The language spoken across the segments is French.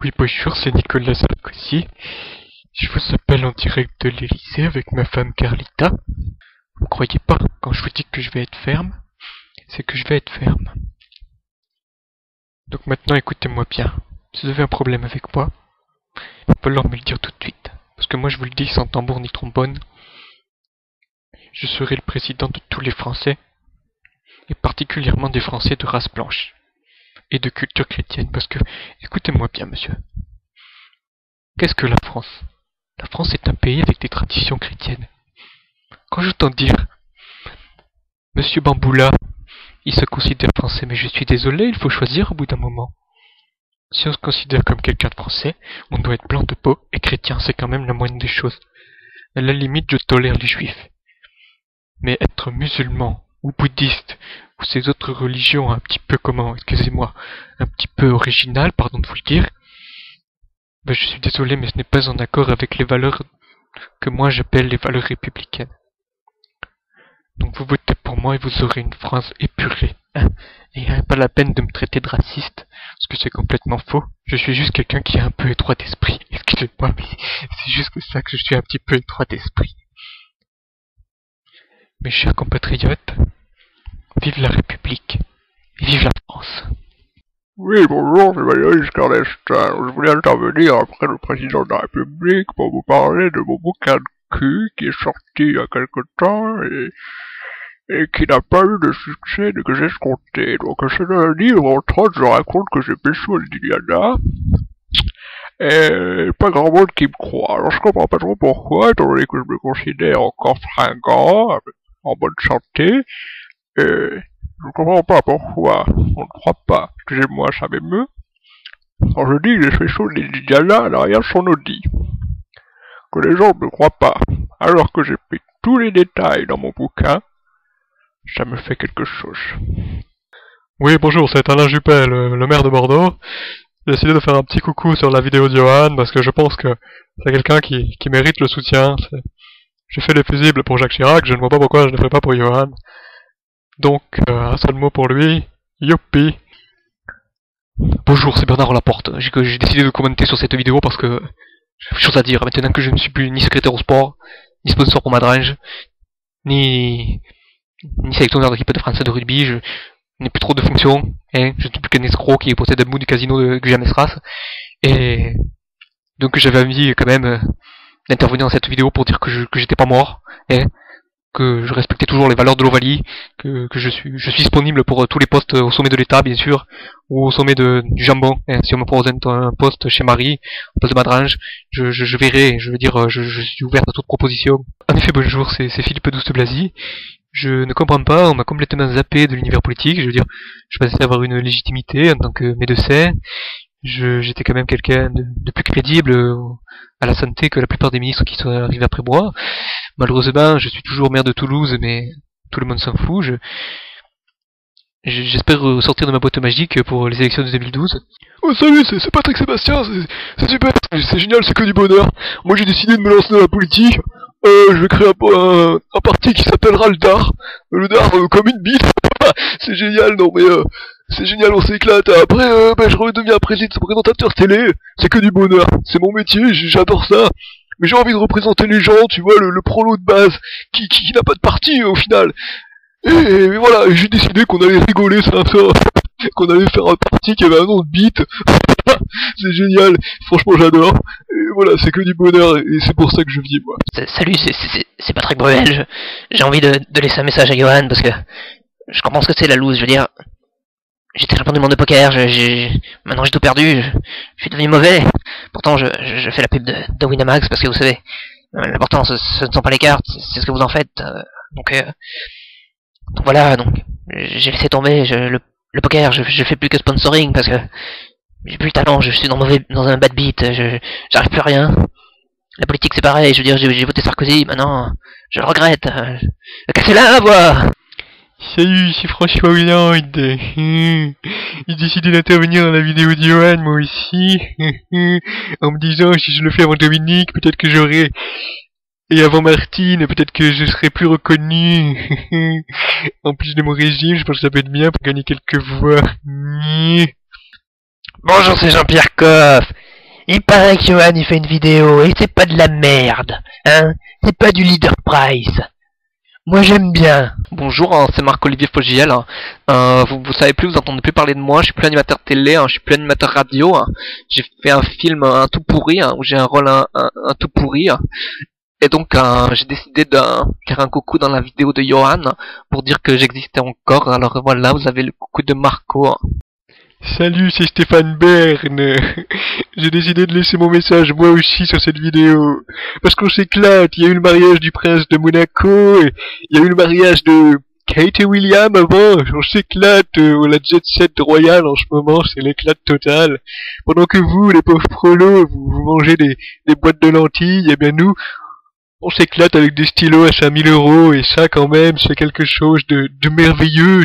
Oui, bonjour, c'est Nicolas Sarkozy. Je vous appelle en direct de l'Élysée avec ma femme Carlita. Vous me croyez pas, quand je vous dis que je vais être ferme, c'est que je vais être ferme. Donc maintenant, écoutez-moi bien. Si vous avez un problème avec moi, il va falloir me le dire tout de suite. Parce que moi, je vous le dis sans tambour ni trombone. Je serai le président de tous les Français, et particulièrement des Français de race blanche et de culture chrétienne. Parce que, écoutez-moi bien, monsieur. Qu'est-ce que la France? La France est un pays avec des traditions chrétiennes. Quand j'entends dire Monsieur Bamboula, il se considère français, mais je suis désolé, il faut choisir au bout d'un moment. Si on se considère comme quelqu'un de français, on doit être blanc de peau et chrétien, c'est quand même la moindre des choses. À la limite, je tolère les juifs. Mais être musulman, ou bouddhiste, ou ces autres religions un petit peu, excusez-moi, un petit peu originales, pardon de vous le dire, ben je suis désolé, mais ce n'est pas en accord avec les valeurs que moi j'appelle les valeurs républicaines. Donc vous votez pour moi et vous aurez une France épurée. Hein, et pas la peine de me traiter de raciste, parce que c'est complètement faux. Je suis juste quelqu'un qui est un peu étroit d'esprit. Excusez-moi, mais c'est juste que ça que je suis un petit peu étroit d'esprit. Mes chers compatriotes, vive la République, et vive la France. Oui, bonjour, c'est Valéry Giscard d'Estaing. Je voulais intervenir après le président de la République pour vous parler de mon bouquin de cul qui est sorti il y a quelque temps et qui n'a pas eu le succès que j'ai escompté. Donc c'est un livre entre autres, je raconte que j'ai pécho Liliana et pas grand monde qui me croit. Alors je comprends pas trop pourquoi, étant donné que je me considère encore fringant, en bonne santé, et je comprends pas pourquoi on ne croit pas. Excusez-moi, ça m'émeut. Quand je dis que j'ai fait chaud de Liliana à l'arrière de son Audi. Que les gens ne me croient pas, alors que j'ai pris tous les détails dans mon bouquin, ça me fait quelque chose. Oui, bonjour, c'est Alain Juppé, le maire de Bordeaux. J'ai décidé de faire un petit coucou sur la vidéo de Johan, parce que je pense que c'est quelqu'un qui mérite le soutien. J'ai fait les fusibles pour Jacques Chirac, je ne vois pas pourquoi je ne le ferai pas pour Johan. Donc, un seul mot pour lui, youpi. Bonjour, c'est Bernard Laporte. J'ai décidé de commenter sur cette vidéo parce que j'ai quelque chose à dire. Maintenant que je ne suis plus ni secrétaire au sport, ni sponsor pour Madrange, ni sélectionneur d'équipe de France de rugby, je n'ai plus trop de fonctions. Hein. Je ne suis plus qu'un escroc qui possède un bout du casino de Guyane-Estras. Et donc j'avais envie quand même d'intervenir dans cette vidéo pour dire que j'étais pas mort. Hein. Que je respectais toujours les valeurs de l'Ovalie, que je suis disponible pour tous les postes au sommet de l'État, bien sûr, ou au sommet du jambon. Hein, si on me propose un poste chez Marie, un poste de Madrange, je verrai, je veux dire, je suis ouvert à toute proposition. En effet, bonjour, c'est Philippe Douste-Blazy. Je ne comprends pas, on m'a complètement zappé de l'univers politique, je veux dire, je pensais avoir une légitimité en tant que médecin. J'étais quand même quelqu'un de plus crédible à la santé que la plupart des ministres qui sont arrivés après moi. Malheureusement, je suis toujours maire de Toulouse, mais tout le monde s'en fout. J'espère sortir de ma boîte magique pour les élections de 2012. Oh salut, c'est Patrick Sébastien, c'est super, c'est génial, c'est que du bonheur. Moi j'ai décidé de me lancer dans la politique. Je vais créer un parti qui s'appellera le DAR. Le DAR comme une bite. C'est génial, non mais c'est génial, on s'éclate. Après, je redeviens présentateur télé. C'est que du bonheur. C'est mon métier, j'adore ça. Mais j'ai envie de représenter les gens, tu vois, le prolo de base, qui n'a pas de parti au final. Et voilà, j'ai décidé qu'on allait rigoler ça, qu'on allait faire un parti qui avait un nom de bite. C'est génial, franchement j'adore. Et voilà, c'est que du bonheur, et c'est pour ça que je vis, moi. Salut, c'est Patrick Bruel, j'ai envie de laisser un message à Johan, parce que je comprends ce que c'est la loose, je veux dire, j'étais champion du monde de poker, maintenant j'ai tout perdu, je suis devenu mauvais. Pourtant je fais la pub de Winamax, parce que vous savez, l'important ce ne sont pas les cartes, c'est ce que vous en faites. Donc voilà, donc j'ai laissé tomber le poker, je fais plus que sponsoring, parce que j'ai plus le talent, je suis dans un bad beat, j'arrive plus à rien. La politique c'est pareil, je veux dire, j'ai voté Sarkozy, maintenant je le regrette. Cassez-la, voix. Salut, c'est François Hollande. J'ai décidé d'intervenir dans la vidéo de Johan, moi aussi. En me disant, si je le fais avant Dominique, peut-être que j'aurai... Et avant Martine, peut-être que je serai plus reconnu. En plus de mon régime, je pense que ça peut être bien pour gagner quelques voix. Bonjour, c'est Jean-Pierre Coff. Il paraît que Johan il fait une vidéo et c'est pas de la merde, hein. C'est pas du Leader Price. Moi j'aime bien. Bonjour, hein, c'est Marc-Olivier Fogiel. Vous savez plus, vous entendez plus parler de moi. Je suis plus animateur télé, hein, je suis plus animateur radio. Hein. J'ai fait un film un tout pourri, hein, où j'ai un rôle un tout pourri. Hein. Et donc j'ai décidé de faire un coucou dans la vidéo de Johan pour dire que j'existais encore. Alors voilà, vous avez le coucou de Marco. Hein. Salut, c'est Stéphane Bern. J'ai décidé de laisser mon message moi aussi sur cette vidéo. Parce qu'on s'éclate, il y a eu le mariage du prince de Monaco, et il y a eu le mariage de Kate et William avant. On s'éclate, la jet set royale en ce moment, c'est l'éclat total. Pendant que vous, les pauvres prolos, vous mangez des boîtes de lentilles, et bien nous, on s'éclate avec des stylos à 5000 €, et ça quand même, c'est quelque chose de merveilleux,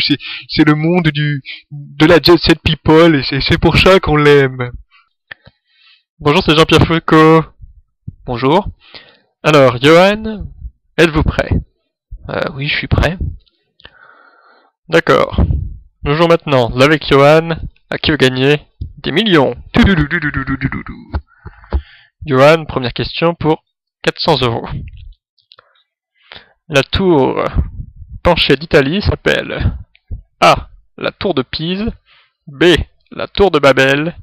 c'est le monde de la jet set people, et c'est pour ça qu'on l'aime. Bonjour, c'est Jean-Pierre Foucault. Bonjour. Alors, Johan, êtes-vous prêt? Oui, je suis prêt. D'accord. Nous jouons maintenant avec Johan, à qui veut gagner des millions. Johan, première question pour 400 €. La tour penchée d'Italie s'appelle A. La tour de Pise, B. La tour de Babel,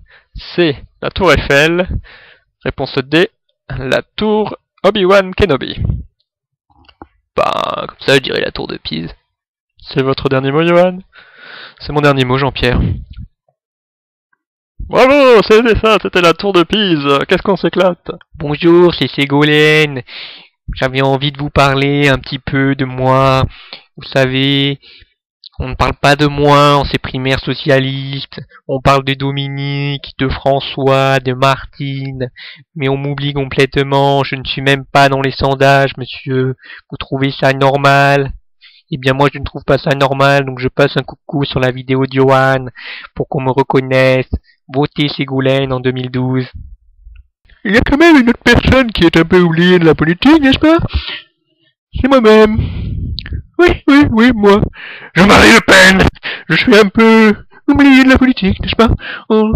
C. La tour Eiffel, réponse D. La tour Obi-Wan Kenobi. Bah, comme ça je dirais la tour de Pise. C'est votre dernier mot, Johan? C'est mon dernier mot, Jean-Pierre. Bravo, c'était ça, c'était la tour de Pise. Qu'est-ce qu'on s'éclate? Bonjour, c'est Ségolène. J'avais envie de vous parler un petit peu de moi. Vous savez, on ne parle pas de moi en ces primaires socialistes. On parle de Dominique, de François, de Martine. Mais on m'oublie complètement. Je ne suis même pas dans les sondages, monsieur. Vous trouvez ça normal? Eh bien moi je ne trouve pas ça normal, donc je passe un coucou sur la vidéo de Johan pour qu'on me reconnaisse. Votez Ségolène en 2012. Il y a quand même une autre personne qui est un peu oubliée de la politique, n'est-ce pas? C'est moi-même. Oui, moi. Jean-Marie Le Pen. Je suis un peu oublié de la politique, n'est-ce pas? Oh.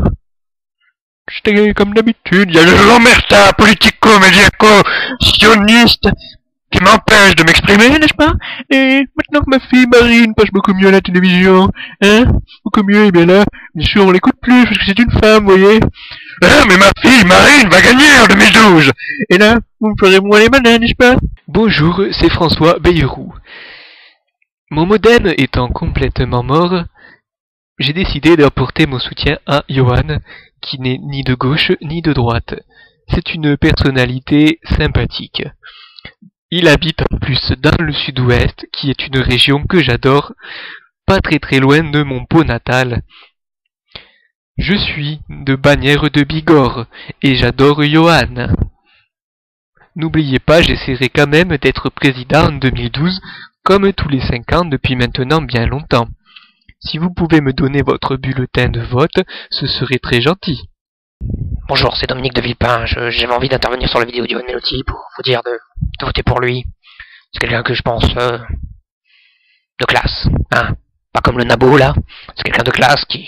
C'était comme d'habitude. Il y a le l'omerta politico-médiaco-sioniste qui m'empêche de m'exprimer, n'est-ce pas? Et maintenant que ma fille Marine passe beaucoup mieux à la télévision, hein? Beaucoup mieux, et bien là, bien sûr, on l'écoute plus parce que c'est une femme, vous voyez? Ah, mais ma fille Marine va gagner en 2012! Et là, vous me ferez moins les malins, n'est-ce pas? Bonjour, c'est François Bayrou. Mon modem étant complètement mort, j'ai décidé d'apporter mon soutien à Johan, qui n'est ni de gauche ni de droite. C'est une personnalité sympathique. Il habite en plus dans le sud-ouest, qui est une région que j'adore, pas très loin de mon pot natal. Je suis de Bagnères de Bigorre, et j'adore Johan. N'oubliez pas, j'essaierai quand même d'être président en 2012, comme tous les 5 ans depuis maintenant bien longtemps. Si vous pouvez me donner votre bulletin de vote, ce serait très gentil. Bonjour, c'est Dominique de Villepin. J'avais envie d'intervenir sur la vidéo d'Yoann Mellotti pour vous dire de voter pour lui. C'est quelqu'un que je pense de classe, hein. Pas comme le nabo là. C'est quelqu'un de classe qui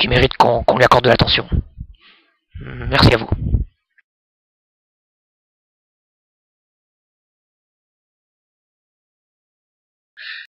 mérite qu'on lui accorde de l'attention. Merci à vous.